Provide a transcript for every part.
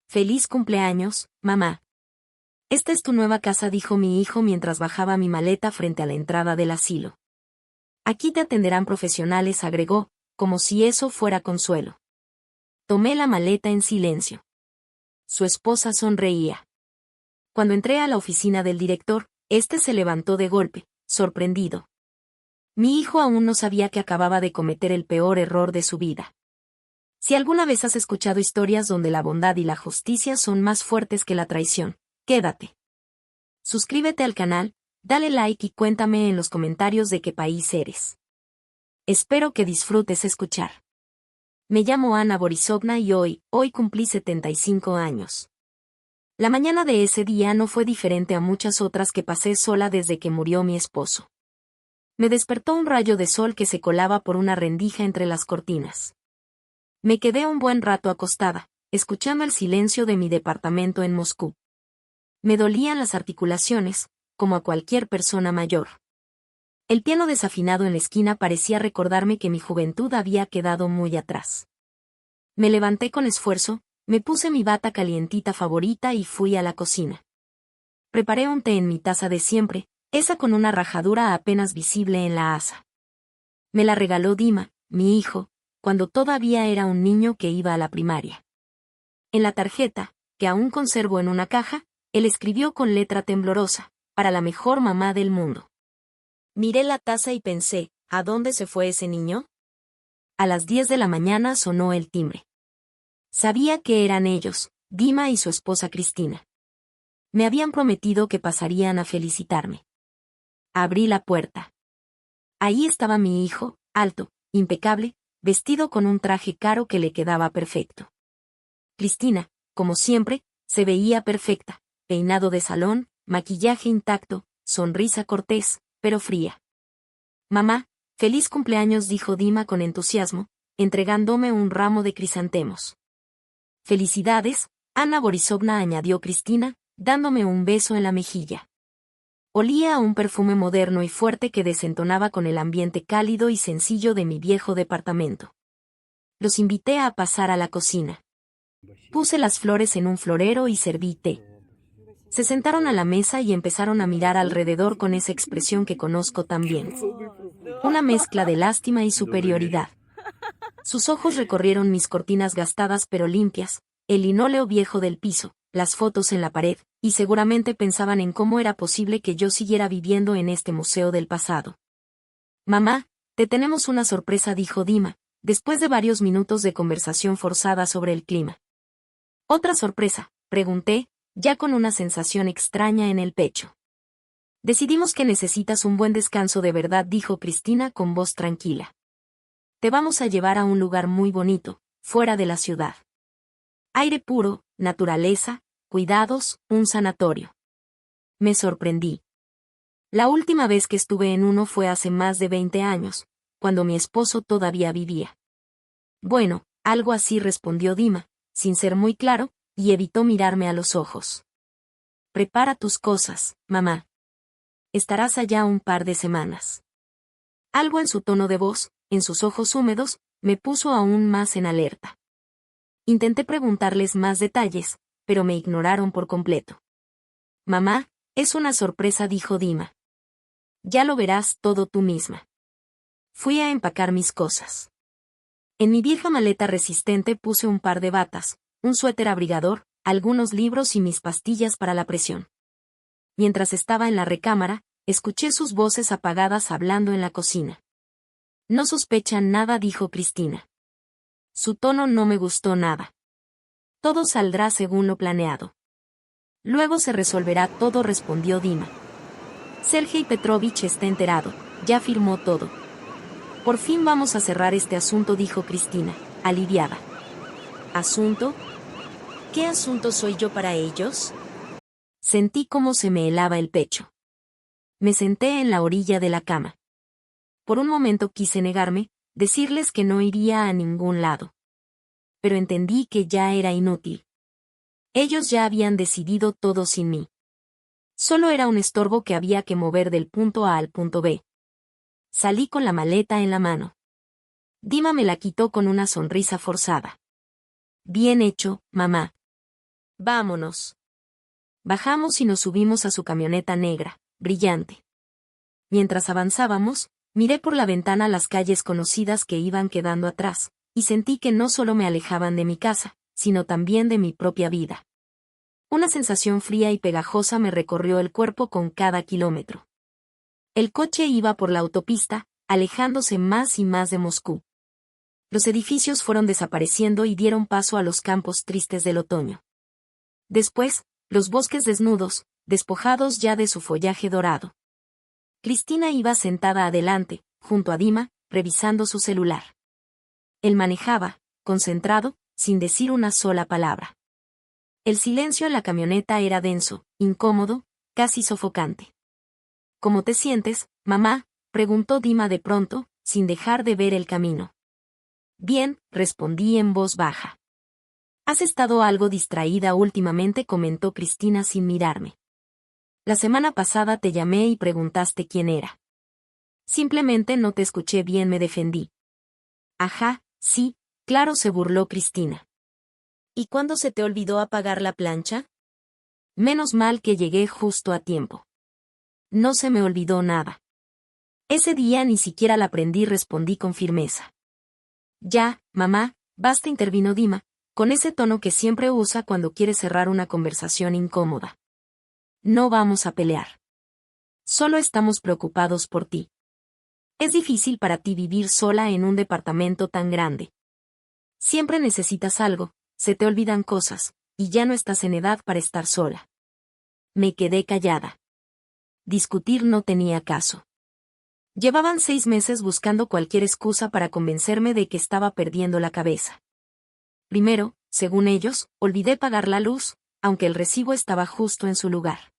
Feliz cumpleaños, mamá. Esta es tu nueva casa, dijo mi hijo mientras bajaba mi maleta frente a la entrada del asilo. Aquí te atenderán profesionales, agregó, como si eso fuera consuelo. Tomé la maleta en silencio. Su esposa sonreía. Cuando entré a la oficina del director, este se levantó de golpe, sorprendido. Mi hijo aún no sabía que acababa de cometer el peor error de su vida. Si alguna vez has escuchado historias donde la bondad y la justicia son más fuertes que la traición, quédate. Suscríbete al canal, dale like y cuéntame en los comentarios de qué país eres. Espero que disfrutes escuchar. Me llamo Ana Borisovna y hoy cumplí 75 años. La mañana de ese día no fue diferente a muchas otras que pasé sola desde que murió mi esposo. Me despertó un rayo de sol que se colaba por una rendija entre las cortinas. Me quedé un buen rato acostada, escuchando el silencio de mi departamento en Moscú. Me dolían las articulaciones, como a cualquier persona mayor. El piano desafinado en la esquina parecía recordarme que mi juventud había quedado muy atrás. Me levanté con esfuerzo, me puse mi bata calientita favorita y fui a la cocina. Preparé un té en mi taza de siempre, esa con una rajadura apenas visible en la asa. Me la regaló Dima, mi hijo, cuando todavía era un niño que iba a la primaria. En la tarjeta, que aún conservo en una caja, él escribió con letra temblorosa, para la mejor mamá del mundo. Miré la taza y pensé, ¿a dónde se fue ese niño? A las 10 de la mañana sonó el timbre. Sabía que eran ellos, Dima y su esposa Cristina. Me habían prometido que pasarían a felicitarme. Abrí la puerta. Ahí estaba mi hijo, alto, impecable, vestido con un traje caro que le quedaba perfecto. Cristina, como siempre, se veía perfecta, peinado de salón, maquillaje intacto, sonrisa cortés, pero fría. Mamá, feliz cumpleaños, dijo Dima con entusiasmo, entregándome un ramo de crisantemos. Felicidades, Ana Borisovna, añadió Cristina, dándome un beso en la mejilla. Olía a un perfume moderno y fuerte que desentonaba con el ambiente cálido y sencillo de mi viejo departamento. Los invité a pasar a la cocina. Puse las flores en un florero y serví té. Se sentaron a la mesa y empezaron a mirar alrededor con esa expresión que conozco tan bien. Una mezcla de lástima y superioridad. Sus ojos recorrieron mis cortinas gastadas pero limpias, el linóleo viejo del piso, las fotos en la pared, y seguramente pensaban en cómo era posible que yo siguiera viviendo en este museo del pasado. Mamá, te tenemos una sorpresa, dijo Dima, después de varios minutos de conversación forzada sobre el clima. ¿Otra sorpresa?, pregunté, ya con una sensación extraña en el pecho. Decidimos que necesitas un buen descanso de verdad, dijo Cristina con voz tranquila. Te vamos a llevar a un lugar muy bonito, fuera de la ciudad. Aire puro, naturaleza, cuidados, un sanatorio. Me sorprendí. La última vez que estuve en uno fue hace más de 20 años, cuando mi esposo todavía vivía. Bueno, algo así, respondió Dima, sin ser muy claro, y evitó mirarme a los ojos. Prepara tus cosas, mamá. Estarás allá un par de semanas. Algo en su tono de voz, en sus ojos húmedos, me puso aún más en alerta. Intenté preguntarles más detalles, pero me ignoraron por completo. Mamá, es una sorpresa, dijo Dima. Ya lo verás todo tú misma. Fui a empacar mis cosas. En mi vieja maleta resistente puse un par de batas, un suéter abrigador, algunos libros y mis pastillas para la presión. Mientras estaba en la recámara, escuché sus voces apagadas hablando en la cocina. No sospechan nada, dijo Cristina. Su tono no me gustó nada. Todo saldrá según lo planeado. Luego se resolverá todo, respondió Dima. Sergei Petrovich está enterado, ya firmó todo. Por fin vamos a cerrar este asunto, dijo Cristina, aliviada. ¿Asunto? ¿Qué asunto soy yo para ellos? Sentí cómo se me helaba el pecho. Me senté en la orilla de la cama. Por un momento quise negarme, decirles que no iría a ningún lado. Pero entendí que ya era inútil. Ellos ya habían decidido todo sin mí. Solo era un estorbo que había que mover del punto A al punto B. Salí con la maleta en la mano. Dima me la quitó con una sonrisa forzada. Bien hecho, mamá. Vámonos. Bajamos y nos subimos a su camioneta negra, brillante. Mientras avanzábamos, miré por la ventana las calles conocidas que iban quedando atrás, y sentí que no solo me alejaban de mi casa, sino también de mi propia vida. Una sensación fría y pegajosa me recorrió el cuerpo con cada kilómetro. El coche iba por la autopista, alejándose más y más de Moscú. Los edificios fueron desapareciendo y dieron paso a los campos tristes del otoño. Después, los bosques desnudos, despojados ya de su follaje dorado. Cristina iba sentada adelante, junto a Dima, revisando su celular. Él manejaba, concentrado, sin decir una sola palabra. El silencio en la camioneta era denso, incómodo, casi sofocante. ¿Cómo te sientes, mamá?, preguntó Dima de pronto, sin dejar de ver el camino. Bien, respondí en voz baja. Has estado algo distraída últimamente, comentó Cristina sin mirarme. La semana pasada te llamé y preguntaste quién era. Simplemente no te escuché bien, me defendí. Ajá, sí, claro, se burló Cristina. ¿Y cuándo se te olvidó apagar la plancha? Menos mal que llegué justo a tiempo. No se me olvidó nada. Ese día ni siquiera la prendí, respondí con firmeza. Ya, mamá, basta, intervino Dima, con ese tono que siempre usa cuando quiere cerrar una conversación incómoda. No vamos a pelear. Solo estamos preocupados por ti. Es difícil para ti vivir sola en un departamento tan grande. Siempre necesitas algo, se te olvidan cosas, y ya no estás en edad para estar sola. Me quedé callada. Discutir no tenía caso. Llevaban 6 meses buscando cualquier excusa para convencerme de que estaba perdiendo la cabeza. Primero, según ellos, olvidé pagar la luz, aunque el recibo estaba justo en su lugar.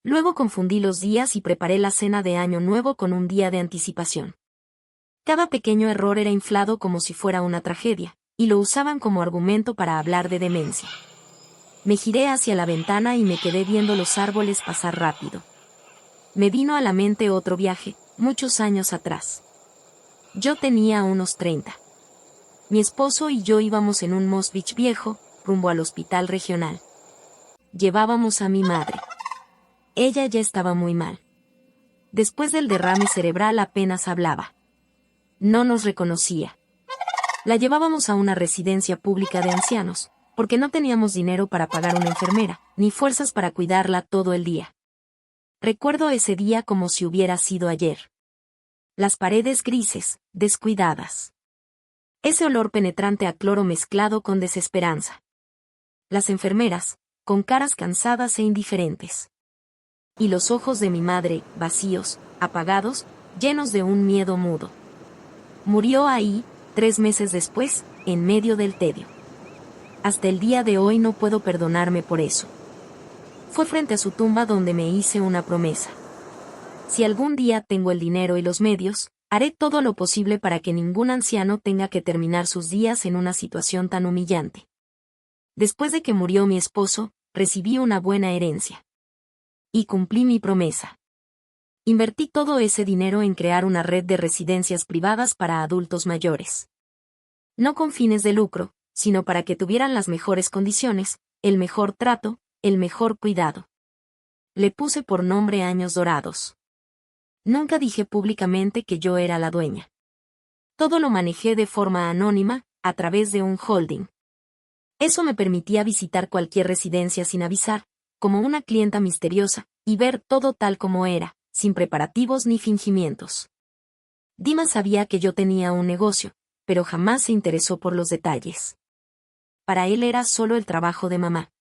Luego confundí los días y preparé la cena de Año Nuevo con un día de anticipación. Cada pequeño error era inflado como si fuera una tragedia, y lo usaban como argumento para hablar de demencia. Me giré hacia la ventana y me quedé viendo los árboles pasar rápido. Me vino a la mente otro viaje, muchos años atrás. Yo tenía unos 30. Mi esposo y yo íbamos en un Moskvich viejo, rumbo al hospital regional. Llevábamos a mi madre. Ella ya estaba muy mal. Después del derrame cerebral apenas hablaba. No nos reconocía. La llevábamos a una residencia pública de ancianos, porque no teníamos dinero para pagar una enfermera, ni fuerzas para cuidarla todo el día. Recuerdo ese día como si hubiera sido ayer. Las paredes grises, descuidadas. Ese olor penetrante a cloro mezclado con desesperanza. Las enfermeras, con caras cansadas e indiferentes. Y los ojos de mi madre, vacíos, apagados, llenos de un miedo mudo. Murió ahí, 3 meses después, en medio del tedio. Hasta el día de hoy no puedo perdonarme por eso. Fue frente a su tumba donde me hice una promesa. Si algún día tengo el dinero y los medios, haré todo lo posible para que ningún anciano tenga que terminar sus días en una situación tan humillante. Después de que murió mi esposo, recibí una buena herencia. Y cumplí mi promesa. Invertí todo ese dinero en crear una red de residencias privadas para adultos mayores. No con fines de lucro, sino para que tuvieran las mejores condiciones, el mejor trato, el mejor cuidado. Le puse por nombre Años Dorados. Nunca dije públicamente que yo era la dueña. Todo lo manejé de forma anónima, a través de un holding. Eso me permitía visitar cualquier residencia sin avisar, como una clienta misteriosa, y ver todo tal como era, sin preparativos ni fingimientos. Dima sabía que yo tenía un negocio, pero jamás se interesó por los detalles. Para él era solo el trabajo de mamá.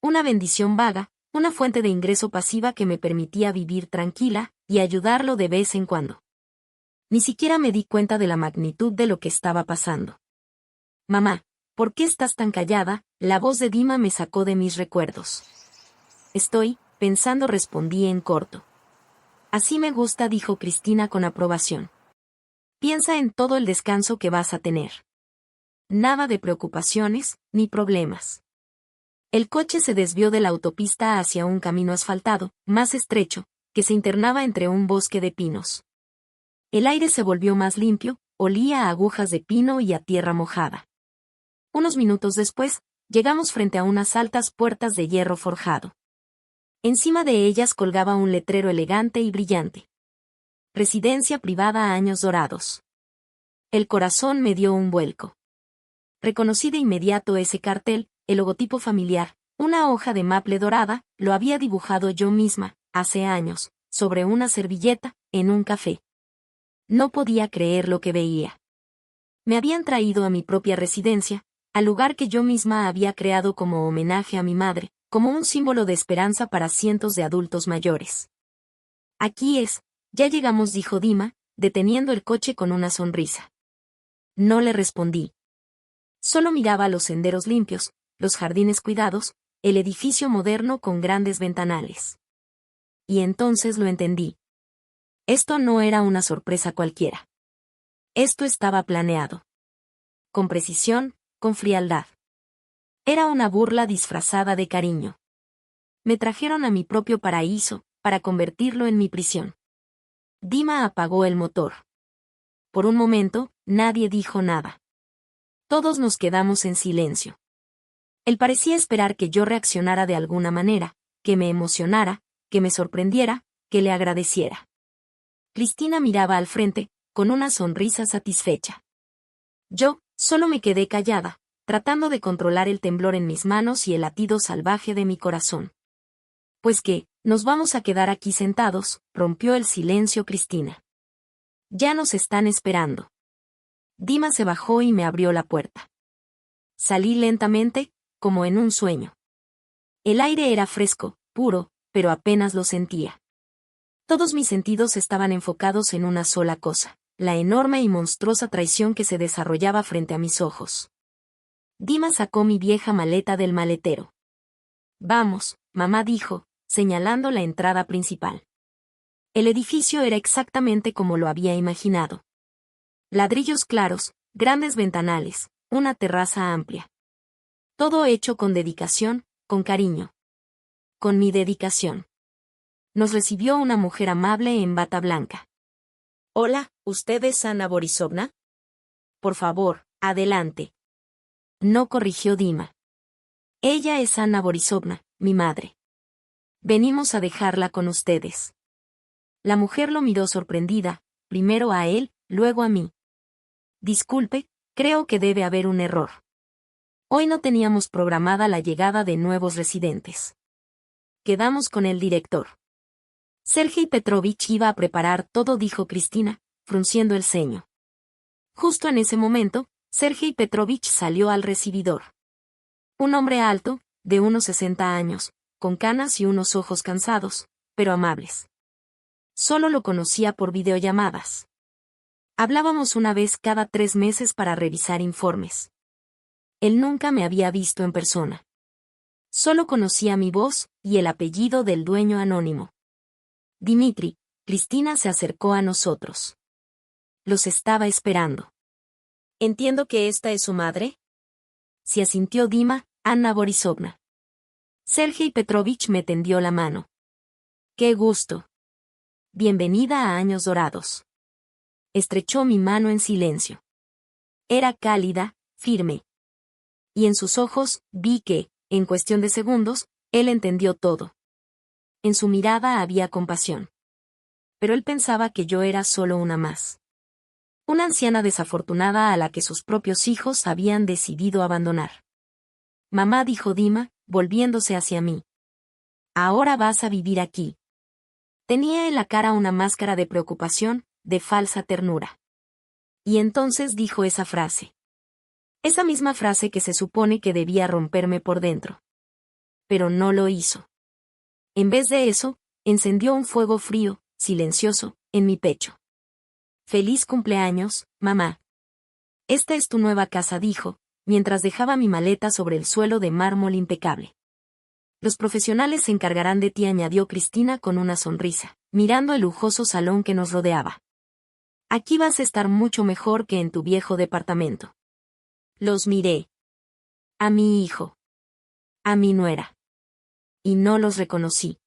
Una bendición vaga, una fuente de ingreso pasiva que me permitía vivir tranquila y ayudarlo de vez en cuando. Ni siquiera me di cuenta de la magnitud de lo que estaba pasando. Mamá, ¿por qué estás tan callada? La voz de Dima me sacó de mis recuerdos. Estoy pensando, respondí en corto. Así me gusta, dijo Cristina con aprobación. Piensa en todo el descanso que vas a tener. Nada de preocupaciones, ni problemas. El coche se desvió de la autopista hacia un camino asfaltado, más estrecho, que se internaba entre un bosque de pinos. El aire se volvió más limpio, olía a agujas de pino y a tierra mojada. Unos minutos después, Llegamos frente a unas altas puertas de hierro forjado. Encima de ellas colgaba un letrero elegante y brillante. Residencia privada Años Dorados. El corazón me dio un vuelco. Reconocí de inmediato ese cartel, el logotipo familiar, una hoja de maple dorada, lo había dibujado yo misma, hace años, sobre una servilleta, en un café. No podía creer lo que veía. Me habían traído a mi propia residencia, al lugar que yo misma había creado como homenaje a mi madre, como un símbolo de esperanza para cientos de adultos mayores. Aquí es, ya llegamos, dijo Dima, deteniendo el coche con una sonrisa. No le respondí. Solo miraba los senderos limpios, los jardines cuidados, el edificio moderno con grandes ventanales. Y entonces lo entendí. Esto no era una sorpresa cualquiera. Esto estaba planeado. Con precisión, con frialdad. Era una burla disfrazada de cariño. Me trajeron a mi propio paraíso, para convertirlo en mi prisión. Dima apagó el motor. Por un momento, nadie dijo nada. Todos nos quedamos en silencio. Él parecía esperar que yo reaccionara de alguna manera, que me emocionara, que me sorprendiera, que le agradeciera. Cristina miraba al frente, con una sonrisa satisfecha. Yo, solo me quedé callada, tratando de controlar el temblor en mis manos y el latido salvaje de mi corazón. Pues que, nos vamos a quedar aquí sentados, rompió el silencio Cristina. Ya nos están esperando. Dima se bajó y me abrió la puerta. Salí lentamente, como en un sueño. El aire era fresco, puro, pero apenas lo sentía. Todos mis sentidos estaban enfocados en una sola cosa, la enorme y monstruosa traición que se desarrollaba frente a mis ojos. Dima sacó mi vieja maleta del maletero. Vamos, mamá dijo, señalando la entrada principal. El edificio era exactamente como lo había imaginado. Ladrillos claros, grandes ventanales, una terraza amplia. Todo hecho con dedicación, con cariño. Con mi dedicación. Nos recibió una mujer amable en bata blanca. Hola, ¿usted es Ana Borisovna? Por favor, adelante. No, corrigió Dima. Ella es Ana Borisovna, mi madre. Venimos a dejarla con ustedes. La mujer lo miró sorprendida, primero a él, luego a mí. Disculpe, creo que debe haber un error. Hoy no teníamos programada la llegada de nuevos residentes. Quedamos con el director. Sergei Petrovich iba a preparar todo, dijo Cristina, frunciendo el ceño. Justo en ese momento, Sergei Petrovich salió al recibidor. Un hombre alto, de unos 60 años, con canas y unos ojos cansados, pero amables. Solo lo conocía por videollamadas. Hablábamos una vez cada 3 meses para revisar informes. Él nunca me había visto en persona. Solo conocía mi voz y el apellido del dueño anónimo. Dimitri, Cristina se acercó a nosotros. Los estaba esperando. ¿Entiendo que esta es su madre? Se asintió Dima, Anna Borisovna. Sergei Petrovich me tendió la mano. ¡Qué gusto! Bienvenida a Años Dorados. Estrechó mi mano en silencio. Era cálida, firme. Y en sus ojos, vi que, en cuestión de segundos, él entendió todo. En su mirada había compasión. Pero él pensaba que yo era solo una más. Una anciana desafortunada a la que sus propios hijos habían decidido abandonar. Mamá, dijo Dima, volviéndose hacia mí. Ahora vas a vivir aquí. Tenía en la cara una máscara de preocupación, de falsa ternura. Y entonces dijo esa frase. Esa misma frase que se supone que debía romperme por dentro. Pero no lo hizo. En vez de eso, encendió un fuego frío, silencioso, en mi pecho. Feliz cumpleaños, mamá. Esta es tu nueva casa, dijo, mientras dejaba mi maleta sobre el suelo de mármol impecable. Los profesionales se encargarán de ti, añadió Cristina con una sonrisa, mirando el lujoso salón que nos rodeaba. Aquí vas a estar mucho mejor que en tu viejo departamento. Los miré. A mi hijo. A mi nuera. Y no los reconocí.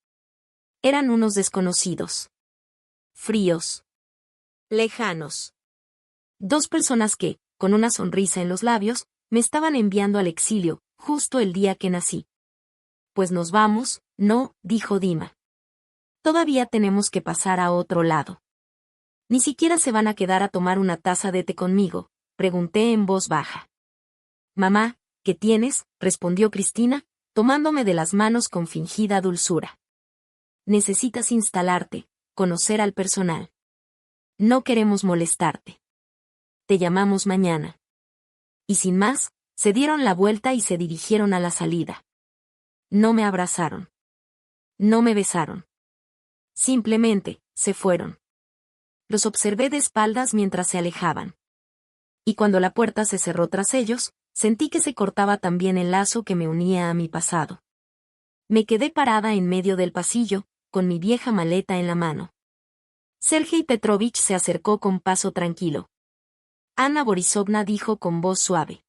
Eran unos desconocidos. Fríos. Lejanos. Dos personas que, con una sonrisa en los labios, me estaban enviando al exilio, justo el día que nací. Pues nos vamos, no, dijo Dima. Todavía tenemos que pasar a otro lado. Ni siquiera se van a quedar a tomar una taza de té conmigo, pregunté en voz baja. Mamá, ¿qué tienes?, respondió Cristina, tomándome de las manos con fingida dulzura. Necesitas instalarte, conocer al personal. No queremos molestarte. Te llamamos mañana. Y sin más, se dieron la vuelta y se dirigieron a la salida. No me abrazaron. No me besaron. Simplemente, se fueron. Los observé de espaldas mientras se alejaban. Y cuando la puerta se cerró tras ellos, sentí que se cortaba también el lazo que me unía a mi pasado. Me quedé parada en medio del pasillo, con mi vieja maleta en la mano. Sergei Petrovich se acercó con paso tranquilo. Ana Borisovna dijo con voz suave.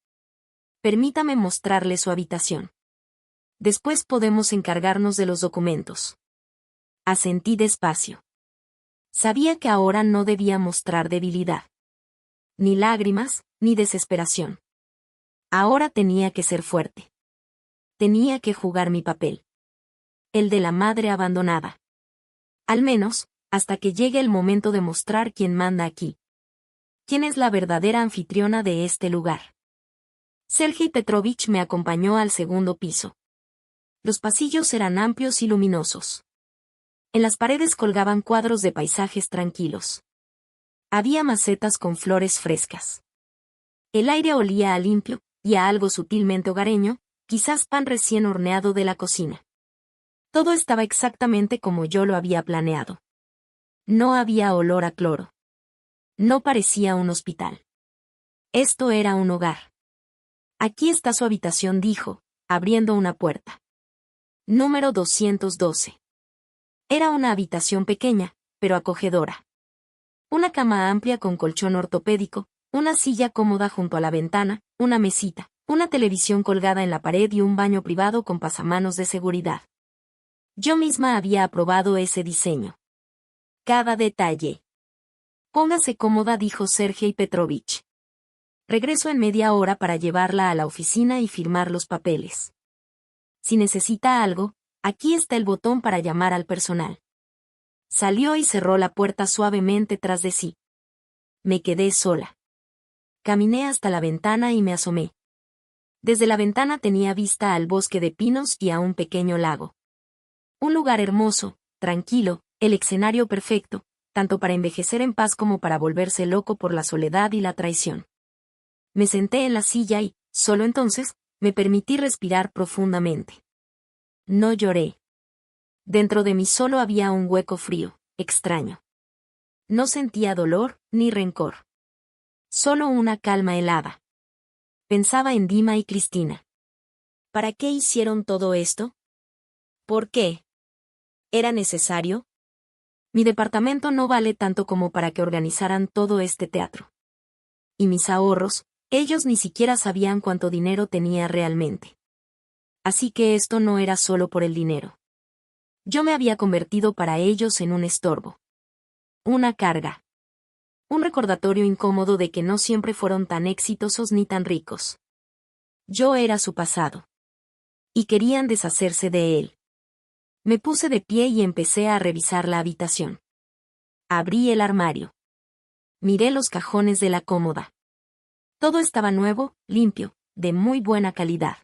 Permítame mostrarle su habitación. Después podemos encargarnos de los documentos. Asentí despacio. Sabía que ahora no debía mostrar debilidad. Ni lágrimas, ni desesperación. Ahora tenía que ser fuerte. Tenía que jugar mi papel. El de la madre abandonada. Al menos, hasta que llegue el momento de mostrar quién manda aquí. Quién es la verdadera anfitriona de este lugar. Sergei Petrovich me acompañó al segundo piso. Los pasillos eran amplios y luminosos. En las paredes colgaban cuadros de paisajes tranquilos. Había macetas con flores frescas. El aire olía a limpio, y a algo sutilmente hogareño, quizás pan recién horneado de la cocina. Todo estaba exactamente como yo lo había planeado. No había olor a cloro. No parecía un hospital. Esto era un hogar. Aquí está su habitación, dijo, abriendo una puerta. Número 212. Era una habitación pequeña, pero acogedora. Una cama amplia con colchón ortopédico, una silla cómoda junto a la ventana, una mesita, una televisión colgada en la pared y un baño privado con pasamanos de seguridad. Yo misma había aprobado ese diseño. Cada detalle. Póngase cómoda, dijo Sergei Petrovich. Regreso en media hora para llevarla a la oficina y firmar los papeles. Si necesita algo, aquí está el botón para llamar al personal. Salió y cerró la puerta suavemente tras de sí. Me quedé sola. Caminé hasta la ventana y me asomé. Desde la ventana tenía vista al bosque de pinos y a un pequeño lago. Un lugar hermoso, tranquilo, el escenario perfecto, tanto para envejecer en paz como para volverse loco por la soledad y la traición. Me senté en la silla y, solo entonces, me permití respirar profundamente. No lloré. Dentro de mí solo había un hueco frío, extraño. No sentía dolor, ni rencor. Solo una calma helada. Pensaba en Dima y Cristina. ¿Para qué hicieron todo esto? ¿Por qué? ¿Era necesario? Mi departamento no vale tanto como para que organizaran todo este teatro. Y mis ahorros, ellos ni siquiera sabían cuánto dinero tenía realmente. Así que esto no era solo por el dinero. Yo me había convertido para ellos en un estorbo. Una carga. Un recordatorio incómodo de que no siempre fueron tan exitosos ni tan ricos. Yo era su pasado. Y querían deshacerse de él. Me puse de pie y empecé a revisar la habitación. Abrí el armario. Miré los cajones de la cómoda. Todo estaba nuevo, limpio, de muy buena calidad.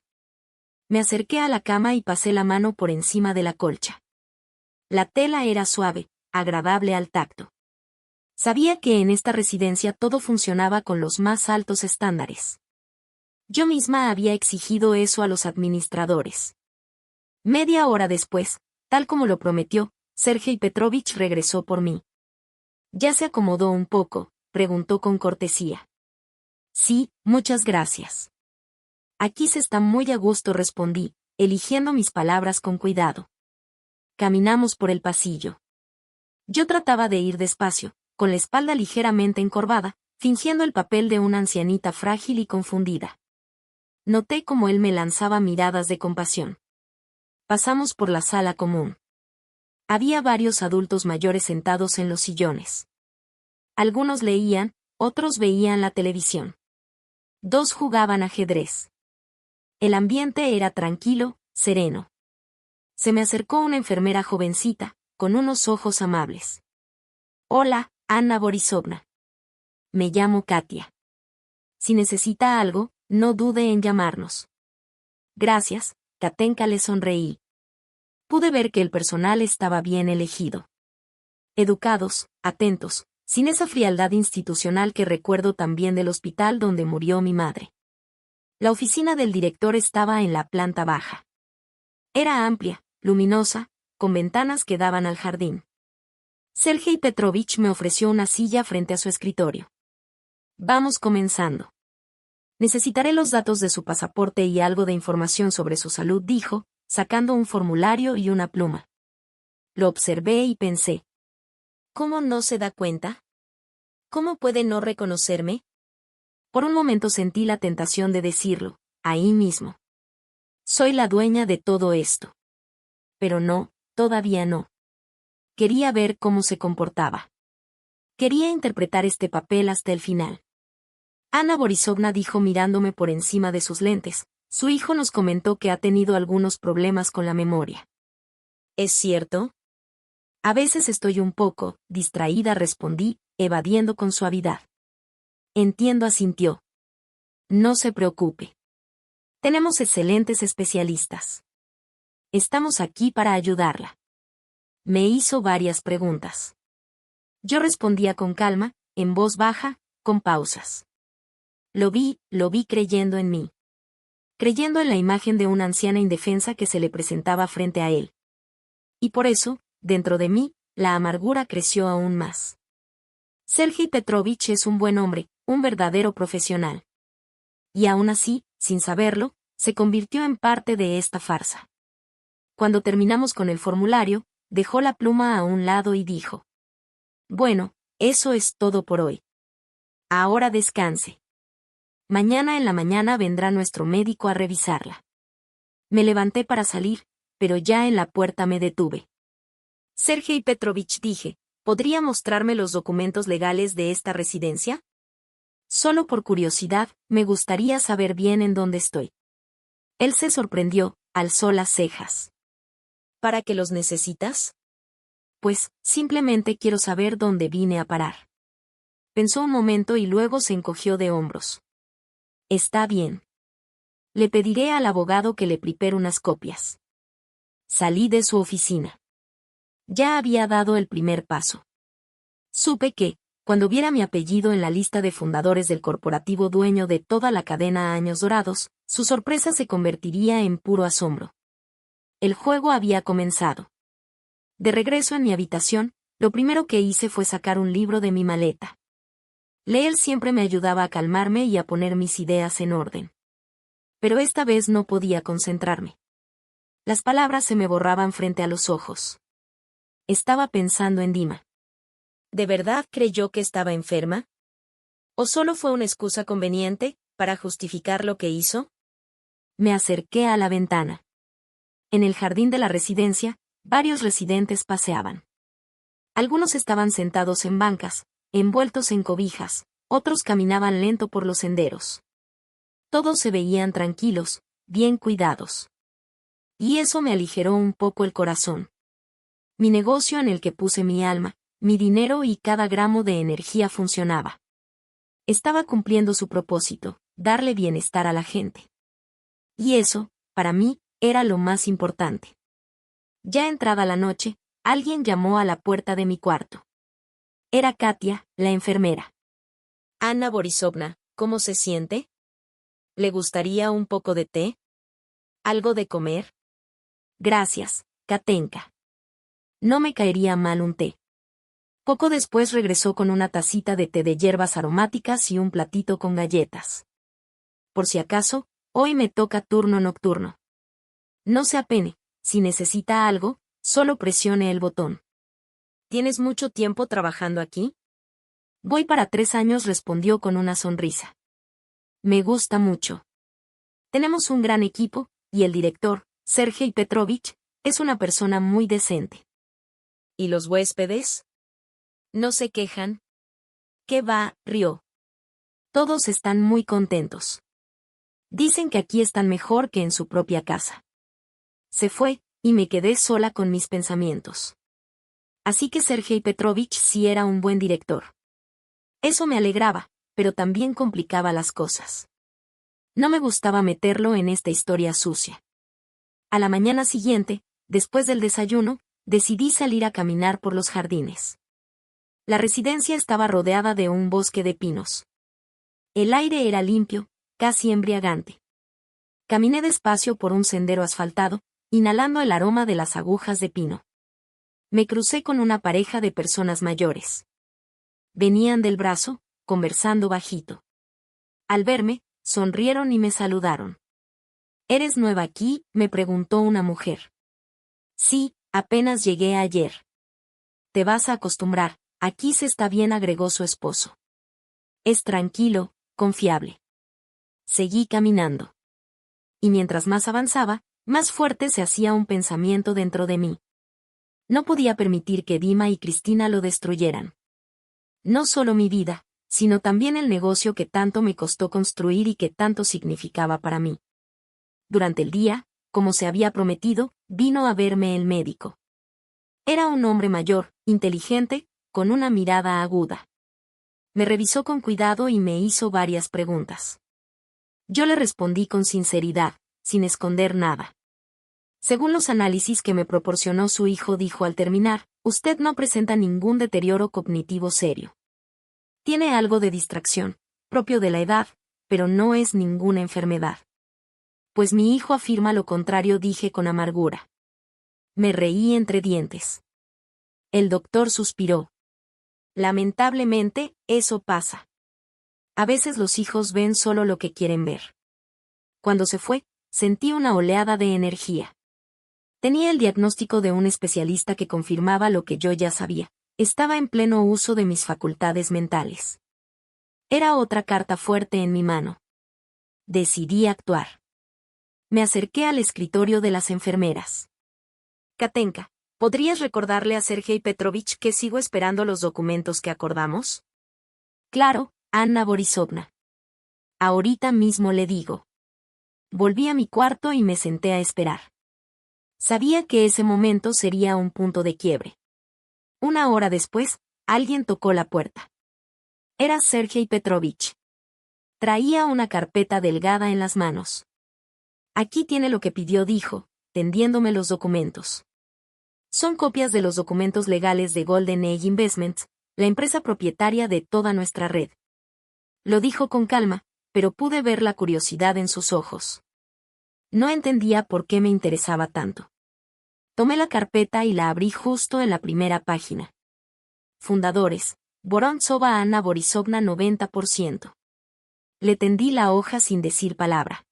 Me acerqué a la cama y pasé la mano por encima de la colcha. La tela era suave, agradable al tacto. Sabía que en esta residencia todo funcionaba con los más altos estándares. Yo misma había exigido eso a los administradores. Media hora después, tal como lo prometió, Sergei Petrovich regresó por mí. ¿Ya se acomodó un poco?, preguntó con cortesía. Sí, muchas gracias. Aquí se está muy a gusto, respondí, eligiendo mis palabras con cuidado. Caminamos por el pasillo. Yo trataba de ir despacio, con la espalda ligeramente encorvada, fingiendo el papel de una ancianita frágil y confundida. Noté cómo él me lanzaba miradas de compasión. Pasamos por la sala común. Había varios adultos mayores sentados en los sillones. Algunos leían, otros veían la televisión. Dos jugaban ajedrez. El ambiente era tranquilo, sereno. Se me acercó una enfermera jovencita, con unos ojos amables. Hola, Anna Borisovna. Me llamo Katia. Si necesita algo, no dude en llamarnos. Gracias, Katenka, le sonreí. Pude ver que el personal estaba bien elegido. Educados, atentos, sin esa frialdad institucional que recuerdo también del hospital donde murió mi madre. La oficina del director estaba en la planta baja. Era amplia, luminosa, con ventanas que daban al jardín. Sergei Petrovich me ofreció una silla frente a su escritorio. Vamos comenzando. Necesitaré los datos de su pasaporte y algo de información sobre su salud, dijo, sacando un formulario y una pluma. Lo observé y pensé. ¿Cómo no se da cuenta? ¿Cómo puede no reconocerme? Por un momento sentí la tentación de decirlo, ahí mismo. Soy la dueña de todo esto. Pero no, todavía no. Quería ver cómo se comportaba. Quería interpretar este papel hasta el final. Ana Borisovna, dijo mirándome por encima de sus lentes, su hijo nos comentó que ha tenido algunos problemas con la memoria. ¿Es cierto? A veces estoy un poco distraída, respondí, evadiendo con suavidad. Entiendo, asintió. No se preocupe. Tenemos excelentes especialistas. Estamos aquí para ayudarla. Me hizo varias preguntas. Yo respondía con calma, en voz baja, con pausas. Lo vi creyendo en mí. Creyendo en la imagen de una anciana indefensa que se le presentaba frente a él. Y por eso, dentro de mí, la amargura creció aún más. Sergei Petrovich es un buen hombre, un verdadero profesional. Y aún así, sin saberlo, se convirtió en parte de esta farsa. Cuando terminamos con el formulario, dejó la pluma a un lado y dijo: Bueno, eso es todo por hoy. Ahora descanse. Mañana en la mañana vendrá nuestro médico a revisarla. Me levanté para salir, pero ya en la puerta me detuve. Sergei Petrovich, dije, ¿podría mostrarme los documentos legales de esta residencia? Solo por curiosidad, me gustaría saber bien en dónde estoy. Él se sorprendió, alzó las cejas. ¿Para qué los necesitas? Pues, simplemente quiero saber dónde vine a parar. Pensó un momento y luego se encogió de hombros. Está bien. Le pediré al abogado que le prepare unas copias. Salí de su oficina. Ya había dado el primer paso. Supe que, cuando viera mi apellido en la lista de fundadores del corporativo dueño de toda la cadena Años Dorados, su sorpresa se convertiría en puro asombro. El juego había comenzado. De regreso en mi habitación, lo primero que hice fue sacar un libro de mi maleta. Leer siempre me ayudaba a calmarme y a poner mis ideas en orden. Pero esta vez no podía concentrarme. Las palabras se me borraban frente a los ojos. Estaba pensando en Dima. ¿De verdad creyó que estaba enferma? ¿O solo fue una excusa conveniente, para justificar lo que hizo? Me acerqué a la ventana. En el jardín de la residencia, varios residentes paseaban. Algunos estaban sentados en bancas, envueltos en cobijas, otros caminaban lento por los senderos. Todos se veían tranquilos, bien cuidados. Y eso me aligeró un poco el corazón. Mi negocio en el que puse mi alma, mi dinero y cada gramo de energía funcionaba. Estaba cumpliendo su propósito, darle bienestar a la gente. Y eso, para mí, era lo más importante. Ya entrada la noche, alguien llamó a la puerta de mi cuarto. Era Katia, la enfermera. Anna Borisovna, ¿cómo se siente? ¿Le gustaría un poco de té? ¿Algo de comer? Gracias, Katenka. No me caería mal un té. Poco después regresó con una tacita de té de hierbas aromáticas y un platito con galletas. Por si acaso, hoy me toca turno nocturno. No se apene, si necesita algo, solo presione el botón. ¿Tienes mucho tiempo trabajando aquí? Voy para 3 años, respondió con una sonrisa. Me gusta mucho. Tenemos un gran equipo, y el director, Sergei Petrovich, es una persona muy decente. ¿Y los huéspedes? ¿No se quejan? ¿Qué va? Rió. Todos están muy contentos. Dicen que aquí están mejor que en su propia casa. Se fue, y me quedé sola con mis pensamientos. Así que Sergei Petrovich sí era un buen director. Eso me alegraba, pero también complicaba las cosas. No me gustaba meterlo en esta historia sucia. A la mañana siguiente, después del desayuno, decidí salir a caminar por los jardines. La residencia estaba rodeada de un bosque de pinos. El aire era limpio, casi embriagante. Caminé despacio por un sendero asfaltado, inhalando el aroma de las agujas de pino. Me crucé con una pareja de personas mayores. Venían del brazo, conversando bajito. Al verme, sonrieron y me saludaron. ¿Eres nueva aquí?, me preguntó una mujer. Sí, apenas llegué ayer. Te vas a acostumbrar, aquí se está bien, agregó su esposo. Es tranquilo, confiable. Seguí caminando. Y mientras más avanzaba, más fuerte se hacía un pensamiento dentro de mí. No podía permitir que Dima y Cristina lo destruyeran. No solo mi vida, sino también el negocio que tanto me costó construir y que tanto significaba para mí. Durante el día, como se había prometido, vino a verme el médico. Era un hombre mayor, inteligente, con una mirada aguda. Me revisó con cuidado y me hizo varias preguntas. Yo le respondí con sinceridad, sin esconder nada. Según los análisis que me proporcionó su hijo, dijo al terminar, usted no presenta ningún deterioro cognitivo serio. Tiene algo de distracción, propio de la edad, pero no es ninguna enfermedad. Pues mi hijo afirma lo contrario, dije con amargura. Me reí entre dientes. El doctor suspiró. Lamentablemente, eso pasa. A veces los hijos ven solo lo que quieren ver. Cuando se fue, sentí una oleada de energía. Tenía el diagnóstico de un especialista que confirmaba lo que yo ya sabía. Estaba en pleno uso de mis facultades mentales. Era otra carta fuerte en mi mano. Decidí actuar. Me acerqué al escritorio de las enfermeras. Katenka, ¿podrías recordarle a Sergei Petrovich que sigo esperando los documentos que acordamos? Claro, Anna Borisovna. Ahorita mismo le digo. Volví a mi cuarto y me senté a esperar. Sabía que ese momento sería un punto de quiebre. Una hora después, alguien tocó la puerta. Era Sergei Petrovich. Traía una carpeta delgada en las manos. Aquí tiene lo que pidió, dijo, tendiéndome los documentos. Son copias de los documentos legales de Golden Age Investments, la empresa propietaria de toda nuestra red. Lo dijo con calma, pero pude ver la curiosidad en sus ojos. No entendía por qué me interesaba tanto. Tomé la carpeta y la abrí justo en la primera página. Fundadores, Vorontsova Anna Borisovna 90%. Le tendí la hoja sin decir palabra.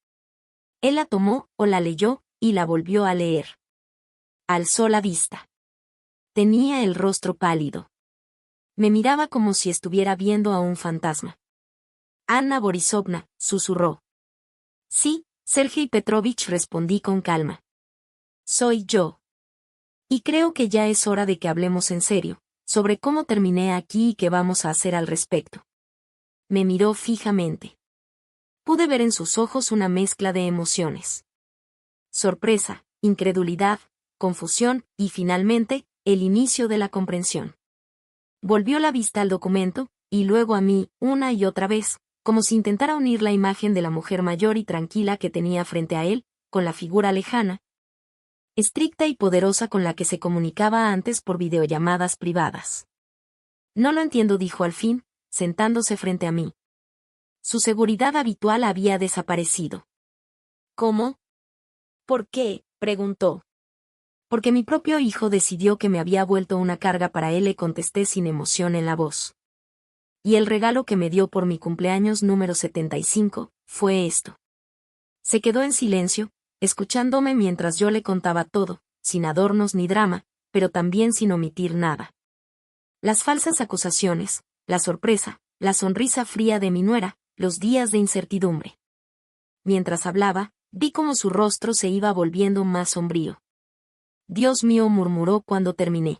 Él la tomó, o la leyó, y la volvió a leer. Alzó la vista. Tenía el rostro pálido. Me miraba como si estuviera viendo a un fantasma. Anna Borisovna, susurró. Sí, Sergei Petrovich, respondí con calma. Soy yo. Y creo que ya es hora de que hablemos en serio, sobre cómo terminé aquí y qué vamos a hacer al respecto. Me miró fijamente. Pude ver en sus ojos una mezcla de emociones. Sorpresa, incredulidad, confusión, y finalmente, el inicio de la comprensión. Volvió la vista al documento, y luego a mí, una y otra vez, como si intentara unir la imagen de la mujer mayor y tranquila que tenía frente a él, con la figura lejana, estricta y poderosa con la que se comunicaba antes por videollamadas privadas. No lo entiendo, dijo al fin, sentándose frente a mí. Su seguridad habitual había desaparecido. ¿Cómo? ¿Por qué?, preguntó. Porque mi propio hijo decidió que me había vuelto una carga para él, le contesté sin emoción en la voz. Y el regalo que me dio por mi cumpleaños número 75, fue esto. Se quedó en silencio, escuchándome mientras yo le contaba todo, sin adornos ni drama, pero también sin omitir nada. Las falsas acusaciones, la sorpresa, la sonrisa fría de mi nuera, los días de incertidumbre. Mientras hablaba, vi cómo su rostro se iba volviendo más sombrío. Dios mío, murmuró cuando terminé.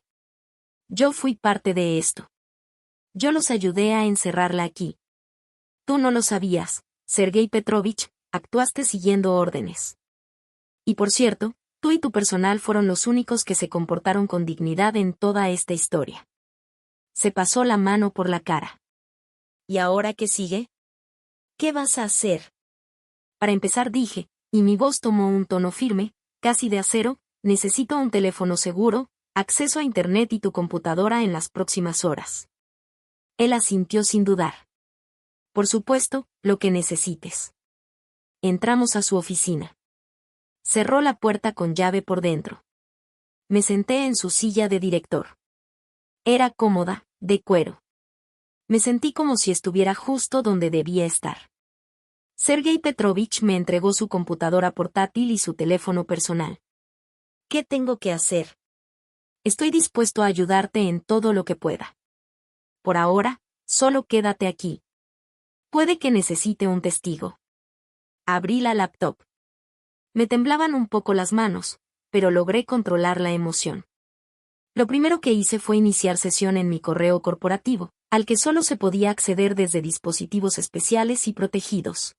Yo fui parte de esto. Yo los ayudé a encerrarla aquí. Tú no lo sabías, Sergei Petrovich, actuaste siguiendo órdenes. Y por cierto, tú y tu personal fueron los únicos que se comportaron con dignidad en toda esta historia. Se pasó la mano por la cara. ¿Y ahora qué sigue? ¿Qué vas a hacer? Para empezar dije, y mi voz tomó un tono firme, casi de acero, necesito un teléfono seguro, acceso a internet y tu computadora en las próximas horas. Él asintió sin dudar. Por supuesto, lo que necesites. Entramos a su oficina. Cerró la puerta con llave por dentro. Me senté en su silla de director. Era cómoda, de cuero. Me sentí como si estuviera justo donde debía estar. Sergei Petrovich me entregó su computadora portátil y su teléfono personal. ¿Qué tengo que hacer? Estoy dispuesto a ayudarte en todo lo que pueda. Por ahora, solo quédate aquí. Puede que necesite un testigo. Abrí la laptop. Me temblaban un poco las manos, pero logré controlar la emoción. Lo primero que hice fue iniciar sesión en mi correo corporativo, al que solo se podía acceder desde dispositivos especiales y protegidos.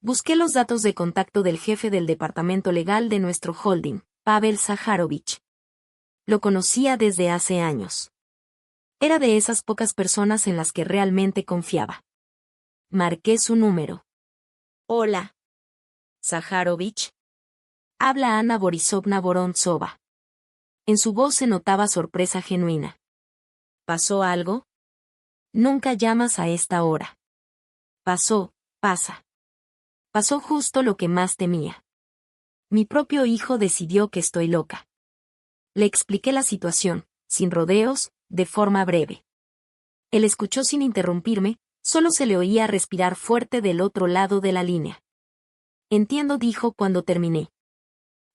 Busqué los datos de contacto del jefe del departamento legal de nuestro holding, Pavel Zaharovich. Lo conocía desde hace años. Era de esas pocas personas en las que realmente confiaba. Marqué su número. Hola. Zaharovich. Habla Ana Borisovna Vorontsova. En su voz se notaba sorpresa genuina. ¿Pasó algo? Nunca llamas a esta hora. Pasa. Pasó justo lo que más temía. Mi propio hijo decidió que estoy loca. Le expliqué la situación, sin rodeos, de forma breve. Él escuchó sin interrumpirme, solo se le oía respirar fuerte del otro lado de la línea. Entiendo, dijo cuando terminé.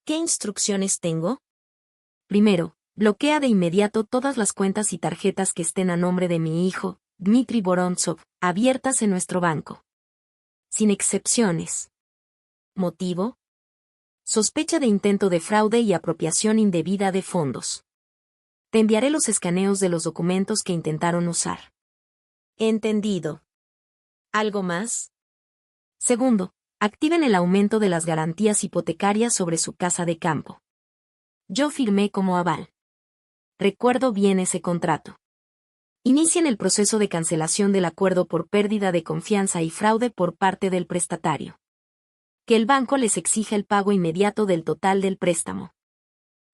¿Qué instrucciones tengo? Primero, bloquea de inmediato todas las cuentas y tarjetas que estén a nombre de mi hijo, Dmitry Vorontsov, abiertas en nuestro banco. Sin excepciones. ¿Motivo? Sospecha de intento de fraude y apropiación indebida de fondos. Te enviaré los escaneos de los documentos que intentaron usar. Entendido. ¿Algo más? Segundo, activen el aumento de las garantías hipotecarias sobre su casa de campo. Yo firmé como aval. Recuerdo bien ese contrato. Inicien el proceso de cancelación del acuerdo por pérdida de confianza y fraude por parte del prestatario. Que el banco les exija el pago inmediato del total del préstamo.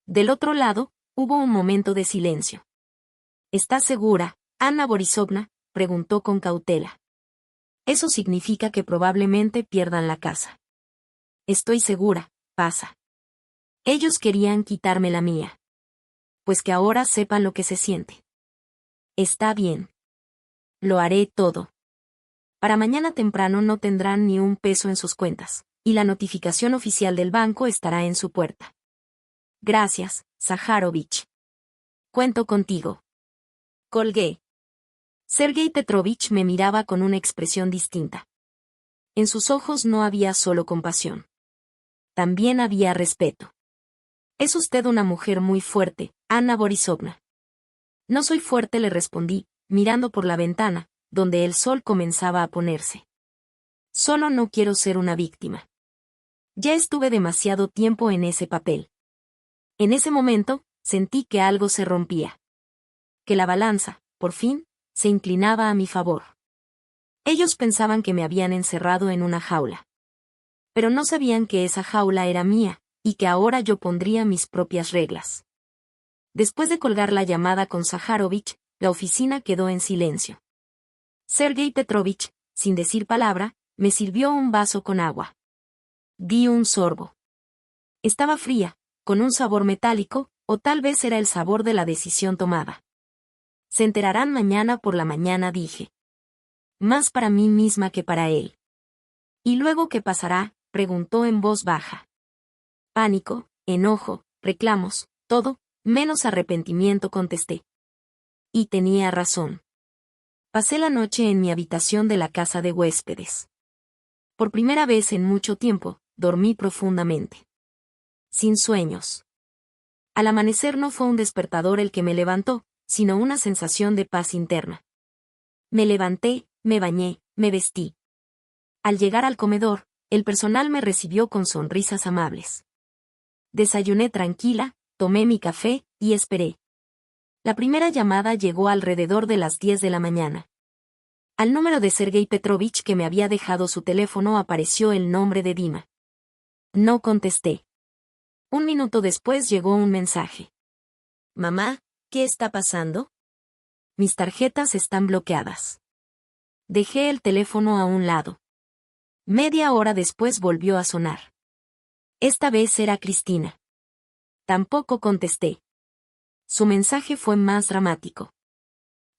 Del otro lado, hubo un momento de silencio. ¿Estás segura, Ana Borisovna?, preguntó con cautela. Eso significa que probablemente pierdan la casa. Estoy segura, pasa. Ellos querían quitarme la mía. Pues que ahora sepan lo que se siente. Está bien. Lo haré todo. Para mañana temprano no tendrán ni un peso en sus cuentas, y la notificación oficial del banco estará en su puerta. Gracias, Zaharovich. Cuento contigo. Colgué. Sergei Petrovich me miraba con una expresión distinta. En sus ojos no había solo compasión. También había respeto. Es usted una mujer muy fuerte, Ana Borisovna. No soy fuerte, le respondí, mirando por la ventana, donde el sol comenzaba a ponerse. Solo no quiero ser una víctima. Ya estuve demasiado tiempo en ese papel. En ese momento, sentí que algo se rompía. Que la balanza, por fin, se inclinaba a mi favor. Ellos pensaban que me habían encerrado en una jaula. Pero no sabían que esa jaula era mía, y que ahora yo pondría mis propias reglas. Después de colgar la llamada con Zaharovich, la oficina quedó en silencio. Sergei Petrovich, sin decir palabra, me sirvió un vaso con agua. Di un sorbo. Estaba fría, con un sabor metálico, o tal vez era el sabor de la decisión tomada. Se enterarán mañana por la mañana, dije. Más para mí misma que para él. ¿Y luego qué pasará?, preguntó en voz baja. Pánico, enojo, reclamos, todo, menos arrepentimiento, contesté. Y tenía razón. Pasé la noche en mi habitación de la casa de huéspedes. Por primera vez en mucho tiempo, dormí profundamente. Sin sueños. Al amanecer no fue un despertador el que me levantó, sino una sensación de paz interna. Me levanté, me bañé, me vestí. Al llegar al comedor, el personal me recibió con sonrisas amables. Desayuné tranquila, tomé mi café, y esperé. La primera llamada llegó alrededor de las 10 de la mañana. Al número de Sergei Petrovich que me había dejado su teléfono apareció el nombre de Dima. No contesté. Un minuto después llegó un mensaje. Mamá, ¿qué está pasando? Mis tarjetas están bloqueadas. Dejé el teléfono a un lado. Media hora después volvió a sonar. Esta vez era Cristina. Tampoco contesté. Su mensaje fue más dramático.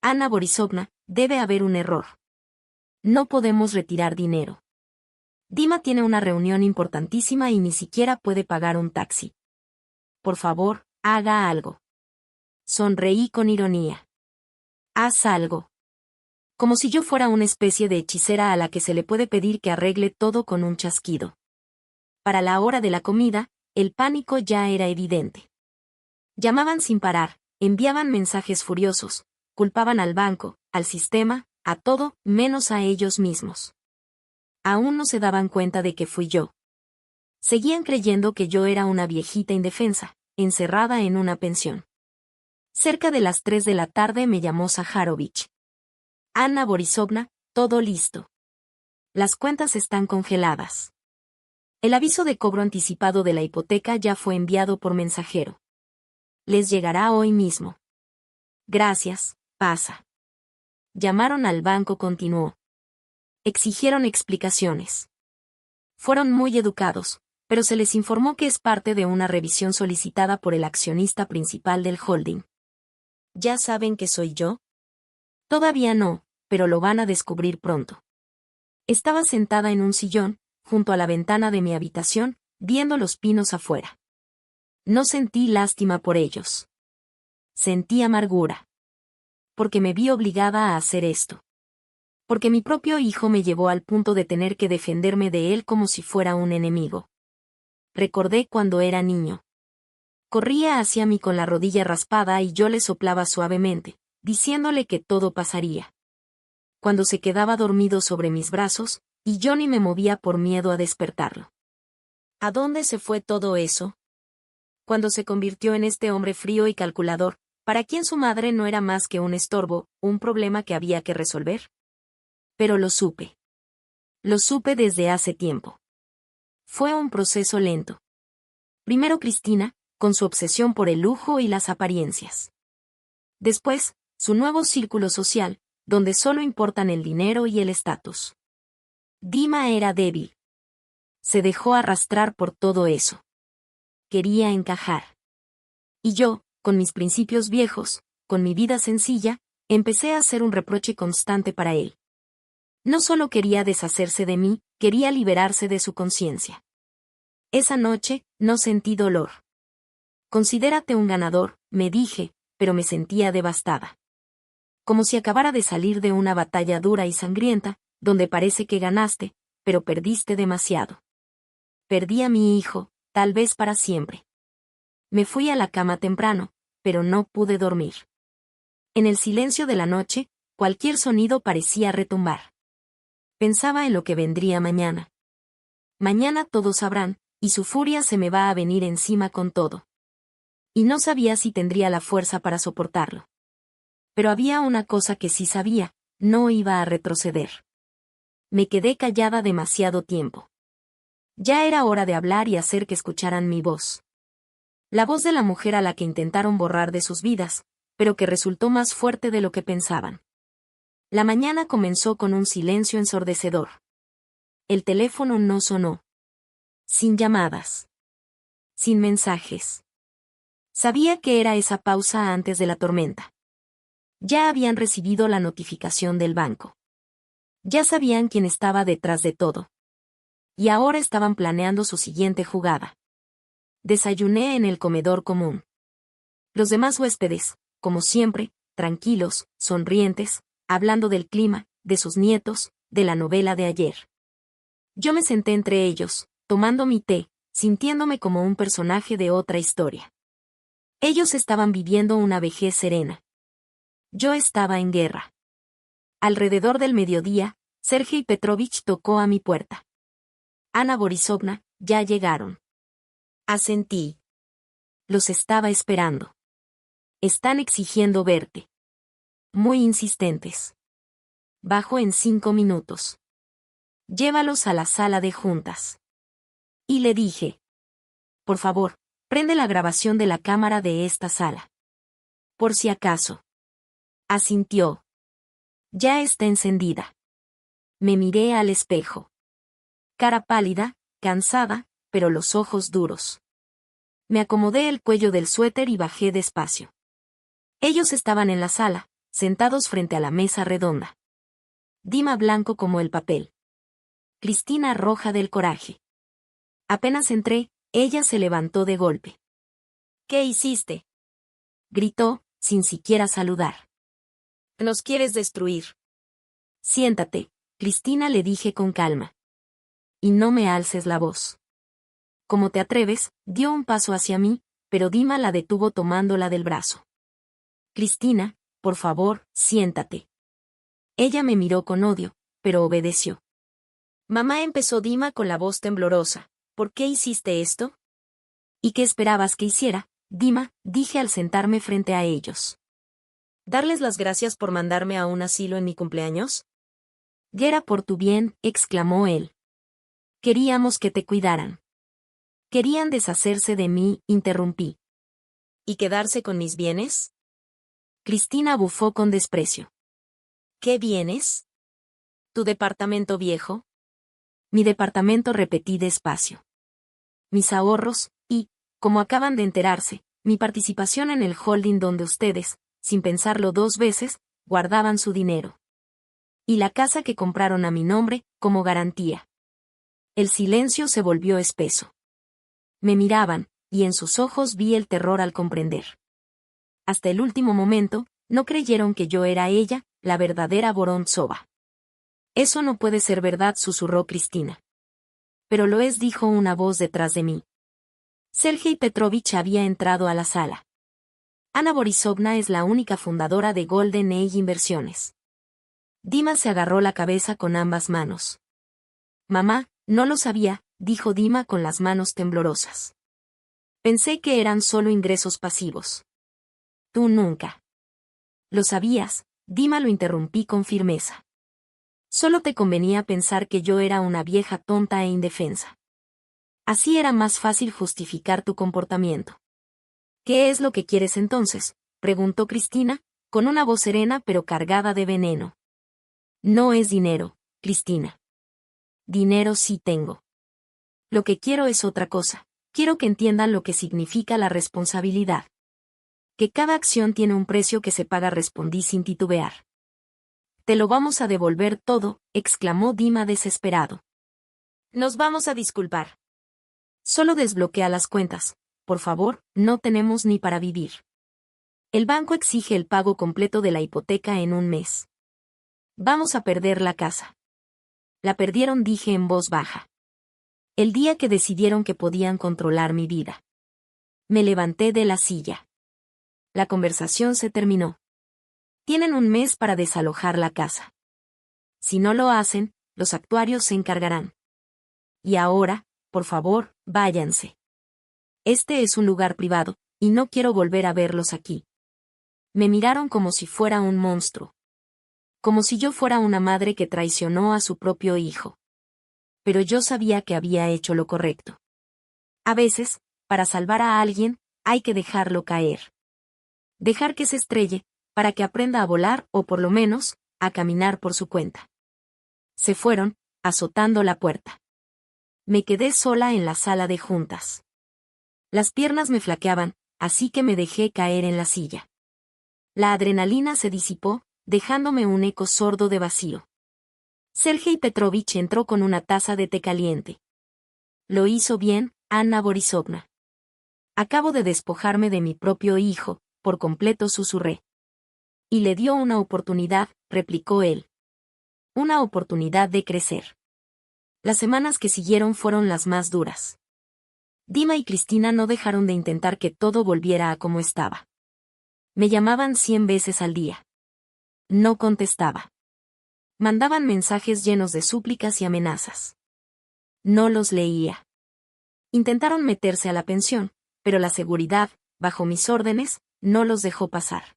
Ana Borisovna, debe haber un error. No podemos retirar dinero. Dima tiene una reunión importantísima y ni siquiera puede pagar un taxi. Por favor, haga algo. Sonreí con ironía. Haz algo. Como si yo fuera una especie de hechicera a la que se le puede pedir que arregle todo con un chasquido. Para la hora de la comida, el pánico ya era evidente. Llamaban sin parar, enviaban mensajes furiosos, culpaban al banco, al sistema, a todo, menos a ellos mismos. Aún no se daban cuenta de que fui yo. Seguían creyendo que yo era una viejita indefensa, encerrada en una pensión. Cerca de las 3 de la tarde me llamó Zaharovich. Ana Borisovna, todo listo. Las cuentas están congeladas. El aviso de cobro anticipado de la hipoteca ya fue enviado por mensajero. Les llegará hoy mismo. Gracias, pasa. Llamaron al banco, continuó. Exigieron explicaciones. Fueron muy educados, pero se les informó que es parte de una revisión solicitada por el accionista principal del holding. ¿Ya saben que soy yo? Todavía no, pero lo van a descubrir pronto. Estaba sentada en un sillón, junto a la ventana de mi habitación, viendo los pinos afuera. No sentí lástima por ellos. Sentí amargura. Porque me vi obligada a hacer esto. Porque mi propio hijo me llevó al punto de tener que defenderme de él como si fuera un enemigo. Recordé cuando era niño. Corría hacia mí con la rodilla raspada y yo le soplaba suavemente, diciéndole que todo pasaría. Cuando se quedaba dormido sobre mis brazos, y yo ni me movía por miedo a despertarlo. ¿A dónde se fue todo eso? Cuando se convirtió en este hombre frío y calculador, para quien su madre no era más que un estorbo, un problema que había que resolver. Pero lo supe. Lo supe desde hace tiempo. Fue un proceso lento. Primero Cristina, con su obsesión por el lujo y las apariencias. Después, su nuevo círculo social, donde solo importan el dinero y el estatus. Dima era débil. Se dejó arrastrar por todo eso. Quería encajar. Y yo, con mis principios viejos, con mi vida sencilla, empecé a hacer un reproche constante para él. No solo quería deshacerse de mí, quería liberarse de su conciencia. Esa noche, no sentí dolor. Considérate un ganador, me dije, pero me sentía devastada. Como si acabara de salir de una batalla dura y sangrienta, donde parece que ganaste, pero perdiste demasiado. Perdí a mi hijo, tal vez para siempre. Me fui a la cama temprano, pero no pude dormir. En el silencio de la noche, cualquier sonido parecía retumbar. Pensaba en lo que vendría mañana. Mañana todos sabrán, y su furia se me va a venir encima con todo. Y no sabía si tendría la fuerza para soportarlo. Pero había una cosa que sí sabía, no iba a retroceder. Me quedé callada demasiado tiempo. Ya era hora de hablar y hacer que escucharan mi voz. La voz de la mujer a la que intentaron borrar de sus vidas, pero que resultó más fuerte de lo que pensaban. La mañana comenzó con un silencio ensordecedor. El teléfono no sonó. Sin llamadas. Sin mensajes. Sabía que era esa pausa antes de la tormenta. Ya habían recibido la notificación del banco. Ya sabían quién estaba detrás de todo. Y ahora estaban planeando su siguiente jugada. Desayuné en el comedor común. Los demás huéspedes, como siempre, tranquilos, sonrientes, hablando del clima, de sus nietos, de la novela de ayer. Yo me senté entre ellos, tomando mi té, sintiéndome como un personaje de otra historia. Ellos estaban viviendo una vejez serena. Yo estaba en guerra. Alrededor del mediodía, Sergei Petrovich tocó a mi puerta. Ana Borisovna, ya llegaron. Asentí. Los estaba esperando. Están exigiendo verte. Muy insistentes. Bajo en 5 minutos. Llévalos a la sala de juntas. Y le dije. Por favor, prende la grabación de la cámara de esta sala. Por si acaso. Asintió. Ya está encendida. Me miré al espejo. Cara pálida, cansada, pero los ojos duros. Me acomodé el cuello del suéter y bajé despacio. Ellos estaban en la sala, sentados frente a la mesa redonda. Dima blanco como el papel. Cristina roja del coraje. Apenas entré, ella se levantó de golpe. ¿Qué hiciste?, gritó, sin siquiera saludar. Nos quieres destruir. Siéntate, Cristina, le dije con calma. Y no me alces la voz. ¿Cómo te atreves?, dio un paso hacia mí, pero Dima la detuvo tomándola del brazo. Cristina, por favor, siéntate. Ella me miró con odio, pero obedeció. Mamá, empezó Dima con la voz temblorosa. ¿Por qué hiciste esto? ¿Y qué esperabas que hiciera, Dima?, dije al sentarme frente a ellos. ¿Darles las gracias por mandarme a un asilo en mi cumpleaños? Y era por tu bien, exclamó él. Queríamos que te cuidaran. Querían deshacerse de mí, interrumpí. ¿Y quedarse con mis bienes? Cristina bufó con desprecio. ¿Qué bienes? ¿Tu departamento viejo? Mi departamento, repetí despacio. Mis ahorros, y, como acaban de enterarse, mi participación en el holding donde ustedes, sin pensarlo 2 veces, guardaban su dinero. Y la casa que compraron a mi nombre, como garantía. El silencio se volvió espeso. Me miraban, y en sus ojos vi el terror al comprender. Hasta el último momento, no creyeron que yo era ella, la verdadera Vorontsova. Eso no puede ser verdad, susurró Cristina. Pero lo es, dijo una voz detrás de mí. Sergei Petrovich había entrado a la sala. Ana Borisovna es la única fundadora de Golden Age Inversiones. Dima se agarró la cabeza con ambas manos. Mamá, no lo sabía, dijo Dima con las manos temblorosas. Pensé que eran solo ingresos pasivos. Tú nunca. Lo sabías, Dima, lo interrumpí con firmeza. Solo te convenía pensar que yo era una vieja tonta e indefensa. Así era más fácil justificar tu comportamiento. ¿Qué es lo que quieres entonces?, preguntó Cristina, con una voz serena pero cargada de veneno. No es dinero, Cristina. Dinero sí tengo. Lo que quiero es otra cosa. Quiero que entiendan lo que significa la responsabilidad. Que cada acción tiene un precio que se paga, respondí sin titubear. Te lo vamos a devolver todo, exclamó Dima desesperado. Nos vamos a disculpar. Solo desbloquea las cuentas, por favor, no tenemos ni para vivir. El banco exige el pago completo de la hipoteca en un mes. Vamos a perder la casa. La perdieron, dije en voz baja. El día que decidieron que podían controlar mi vida. Me levanté de la silla. La conversación se terminó. Tienen un mes para desalojar la casa. Si no lo hacen, los actuarios se encargarán. Y ahora, por favor, váyanse. Este es un lugar privado, y no quiero volver a verlos aquí. Me miraron como si fuera un monstruo. Como si yo fuera una madre que traicionó a su propio hijo. Pero yo sabía que había hecho lo correcto. A veces, para salvar a alguien, hay que dejarlo caer. Dejar que se estrelle, para que aprenda a volar o por lo menos, a caminar por su cuenta. Se fueron, azotando la puerta. Me quedé sola en la sala de juntas. Las piernas me flaqueaban, así que me dejé caer en la silla. La adrenalina se disipó, dejándome un eco sordo de vacío. Sergei Petrovich entró con una taza de té caliente. Lo hizo bien, Ana Borisovna. Acabo de despojarme de mi propio hijo, por completo, susurré. Y le dio una oportunidad, replicó él. Una oportunidad de crecer. Las semanas que siguieron fueron las más duras. Dima y Cristina no dejaron de intentar que todo volviera a como estaba. Me llamaban 100 veces al día. No contestaba. Mandaban mensajes llenos de súplicas y amenazas. no los leía. Intentaron meterse a la pensión, pero la seguridad, bajo mis órdenes, no los dejó pasar.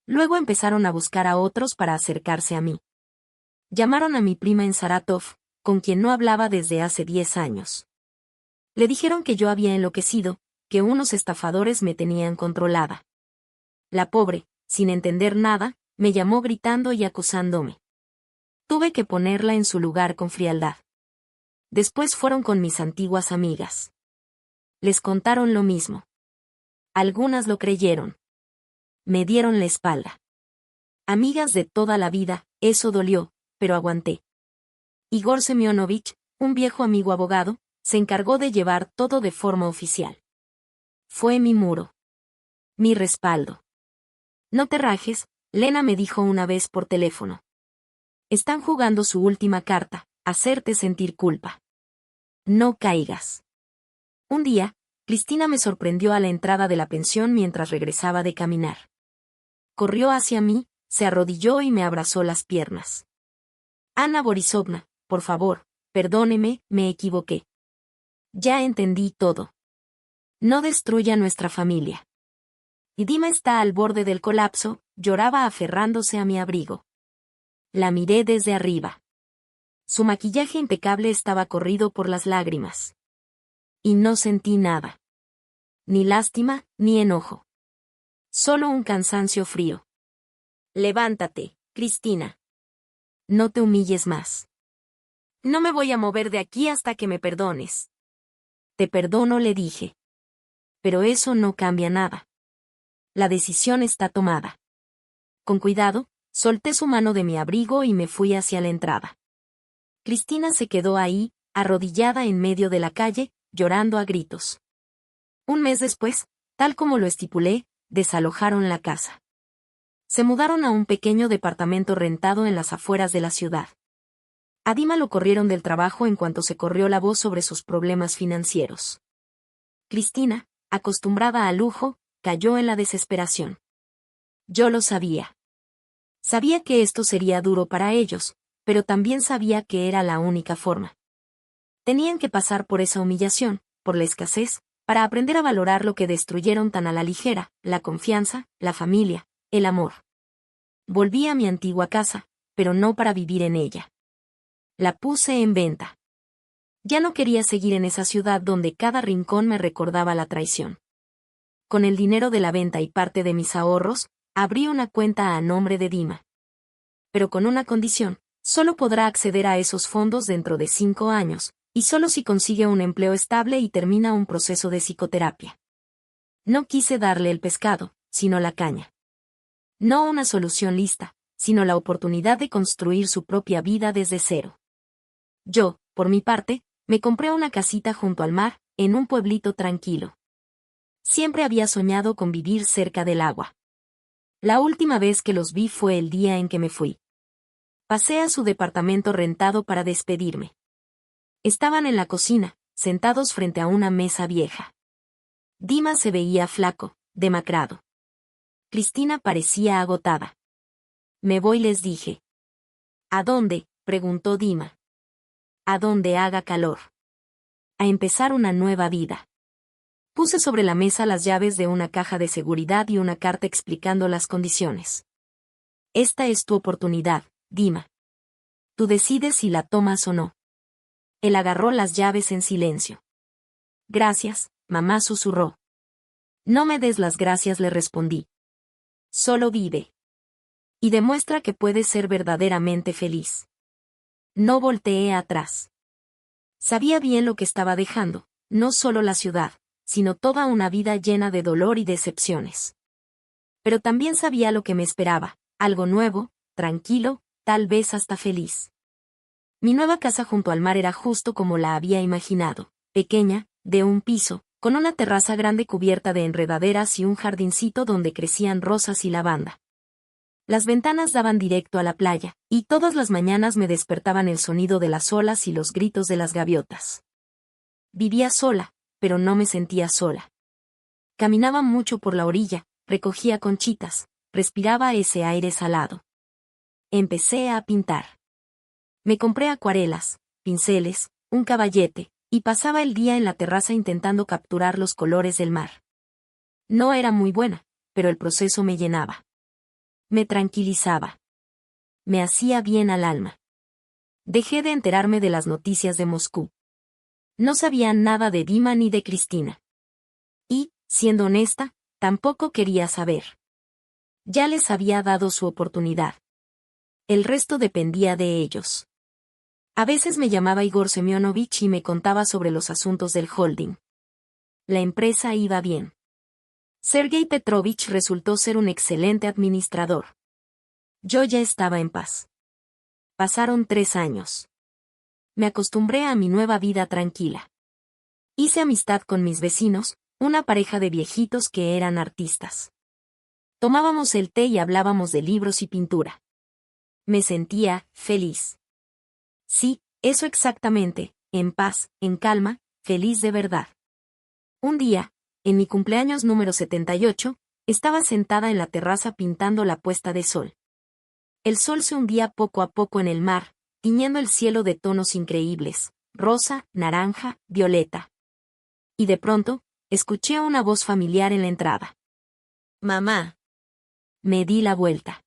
Luego empezaron a buscar a otros para acercarse a mí. Llamaron a mi prima en Saratov, con quien no hablaba desde hace 10 años. Le dijeron que yo había enloquecido, que unos estafadores me tenían controlada. La pobre, sin entender nada, me llamó gritando y acusándome. Tuve que ponerla en su lugar con frialdad. Después fueron con mis antiguas amigas. Les contaron lo mismo. Algunas lo creyeron. Me dieron la espalda. Amigas de toda la vida, eso dolió, pero aguanté. Igor Semyonovich, un viejo amigo abogado, se encargó de llevar todo de forma oficial. Fue mi muro. Mi respaldo. No te rajes, Lena me dijo una vez por teléfono. Están jugando su última carta, hacerte sentir culpa. No caigas. Un día, Cristina me sorprendió a la entrada de la pensión mientras regresaba de caminar. Corrió hacia mí, se arrodilló y me abrazó las piernas. Ana Borisovna, por favor, perdóneme, me equivoqué. Ya entendí todo. No destruya nuestra familia. Y Dima está al borde del colapso, lloraba aferrándose a mi abrigo. La miré desde arriba. Su maquillaje impecable estaba corrido por las lágrimas. Y no sentí nada. Ni lástima, ni enojo. Solo un cansancio frío. Levántate, Cristina. No te humilles más. No me voy a mover de aquí hasta que me perdones. Te perdono, le dije. Pero eso no cambia nada. La decisión está tomada. Con cuidado, solté su mano de mi abrigo y me fui hacia la entrada. Cristina se quedó ahí, arrodillada en medio de la calle, llorando a gritos. Un mes después, tal como lo estipulé, desalojaron la casa. Se mudaron a un pequeño departamento rentado en las afueras de la ciudad. A Dima lo corrieron del trabajo en cuanto se corrió la voz sobre sus problemas financieros. Cristina, acostumbrada al lujo, cayó en la desesperación. Yo lo sabía. Sabía que esto sería duro para ellos, pero también sabía que era la única forma. Tenían que pasar por esa humillación, por la escasez, para aprender a valorar lo que destruyeron tan a la ligera, la confianza, la familia, el amor. Volví a mi antigua casa, pero no para vivir en ella. La puse en venta. Ya no quería seguir en esa ciudad donde cada rincón me recordaba la traición. Con el dinero de la venta y parte de mis ahorros, abrí una cuenta a nombre de Dima. Pero con una condición, solo podrá acceder a esos fondos dentro de 5 años, y solo si consigue un empleo estable y termina un proceso de psicoterapia. No quise darle el pescado, sino la caña. No una solución lista, sino la oportunidad de construir su propia vida desde cero. Yo, por mi parte, me compré una casita junto al mar, en un pueblito tranquilo. Siempre había soñado con vivir cerca del agua. La última vez que los vi fue el día en que me fui. Pasé a su departamento rentado para despedirme. Estaban en la cocina, sentados frente a una mesa vieja. Dima se veía flaco, demacrado. Cristina parecía agotada. Me voy, les dije. ¿A dónde?, preguntó Dima. A donde haga calor. A empezar una nueva vida. Puse sobre la mesa las llaves de una caja de seguridad y una carta explicando las condiciones. Esta es tu oportunidad, Dima. Tú decides si la tomas o no. Él agarró las llaves en silencio. Gracias, mamá, susurró. No me des las gracias, le respondí. Solo vive. Y demuestra que puedes ser verdaderamente feliz. No volteé atrás. Sabía bien lo que estaba dejando, no solo la ciudad, sino toda una vida llena de dolor y decepciones. Pero también sabía lo que me esperaba, algo nuevo, tranquilo, tal vez hasta feliz. Mi nueva casa junto al mar era justo como la había imaginado, pequeña, de un piso, con una terraza grande cubierta de enredaderas y un jardincito donde crecían rosas y lavanda. Las ventanas daban directo a la playa, y todas las mañanas me despertaban el sonido de las olas y los gritos de las gaviotas. Vivía sola, pero no me sentía sola. Caminaba mucho por la orilla, recogía conchitas, respiraba ese aire salado. Empecé a pintar. Me compré acuarelas, pinceles, un caballete, y pasaba el día en la terraza intentando capturar los colores del mar. No era muy buena, pero el proceso me llenaba. Me tranquilizaba. Me hacía bien al alma. Dejé de enterarme de las noticias de Moscú. No sabía nada de Dima ni de Cristina. Y, siendo honesta, tampoco quería saber. Ya les había dado su oportunidad. El resto dependía de ellos. A veces me llamaba Igor Semyonovich y me contaba sobre los asuntos del holding. La empresa iba bien. Sergei Petrovich resultó ser un excelente administrador. Yo ya estaba en paz. Pasaron 3 años. Me acostumbré a mi nueva vida tranquila. Hice amistad con mis vecinos, una pareja de viejitos que eran artistas. Tomábamos el té y hablábamos de libros y pintura. Me sentía feliz. Sí, eso exactamente, en paz, en calma, feliz de verdad. Un día, en mi cumpleaños número 78, estaba sentada en la terraza pintando la puesta de sol. El sol se hundía poco a poco en el mar, tiñendo el cielo de tonos increíbles, rosa, naranja, violeta. Y de pronto, escuché una voz familiar en la entrada. «Mamá». Me di la vuelta.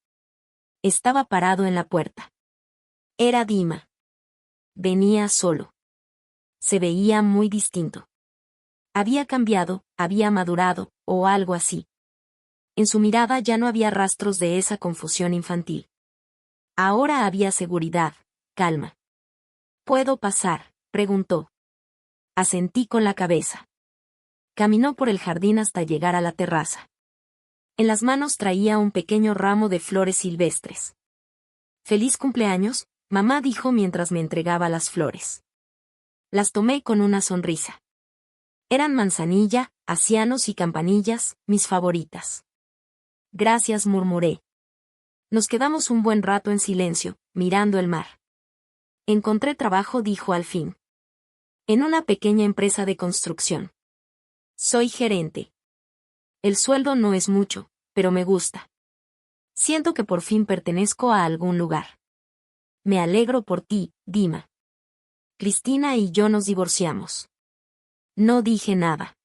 Estaba parado en la puerta. Era Dima. Venía solo. Se veía muy distinto. Había cambiado, había madurado, o algo así. En su mirada ya no había rastros de esa confusión infantil. Ahora había seguridad, calma. «¿Puedo pasar?», preguntó. Asentí con la cabeza. Caminó por el jardín hasta llegar a la terraza. En las manos traía un pequeño ramo de flores silvestres. «Feliz cumpleaños», mamá dijo mientras me entregaba las flores. Las tomé con una sonrisa. Eran manzanilla, acianos y campanillas, mis favoritas. «Gracias», murmuré. Nos quedamos un buen rato en silencio, mirando el mar. «Encontré trabajo», dijo al fin. «En una pequeña empresa de construcción. Soy gerente. El sueldo no es mucho, pero me gusta. Siento que por fin pertenezco a algún lugar. Me alegro por ti, Dima. Cristina y yo nos divorciamos». No dije nada.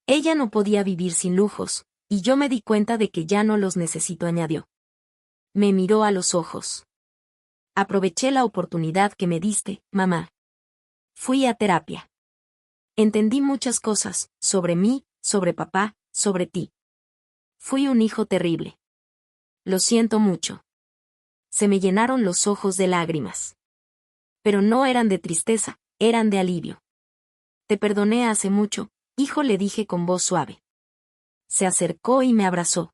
Ella no podía vivir sin lujos, y yo me di cuenta de que ya no los necesito, añadió. Me miró a los ojos. «Aproveché la oportunidad que me diste, mamá. Fui a terapia. Entendí muchas cosas, sobre mí, sobre papá, sobre ti. Fui un hijo terrible. Lo siento mucho». Se me llenaron los ojos de lágrimas. Pero no eran de tristeza, eran de alivio. «Te perdoné hace mucho, hijo», le dije con voz suave. Se acercó y me abrazó.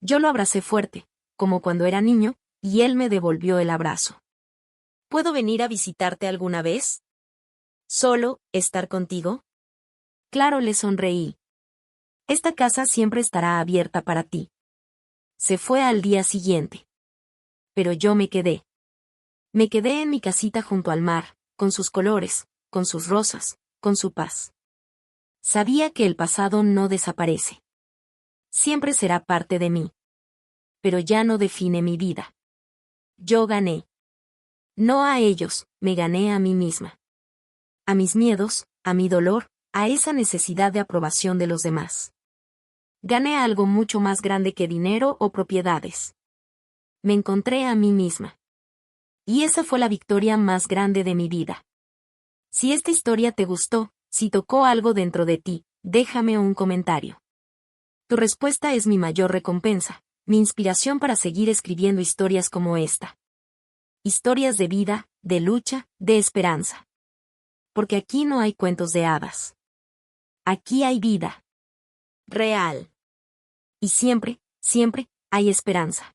Yo lo abracé fuerte, como cuando era niño, y él me devolvió el abrazo. «¿Puedo venir a visitarte alguna vez? ¿Solo estar contigo?» «Claro», le sonreí. «Esta casa siempre estará abierta para ti». Se fue al día siguiente. Pero yo me quedé. Me quedé en mi casita junto al mar, con sus colores, con sus rosas, con su paz. Sabía que el pasado no desaparece. Siempre será parte de mí. Pero ya no define mi vida. Yo gané. No a ellos, me gané a mí misma. A mis miedos, a mi dolor, a esa necesidad de aprobación de los demás. Gané algo mucho más grande que dinero o propiedades. Me encontré a mí misma. Y esa fue la victoria más grande de mi vida. Si esta historia te gustó, si tocó algo dentro de ti, déjame un comentario. Tu respuesta es mi mayor recompensa, mi inspiración para seguir escribiendo historias como esta. Historias de vida, de lucha, de esperanza. Porque aquí no hay cuentos de hadas. Aquí hay vida. Real. Y siempre, siempre, hay esperanza.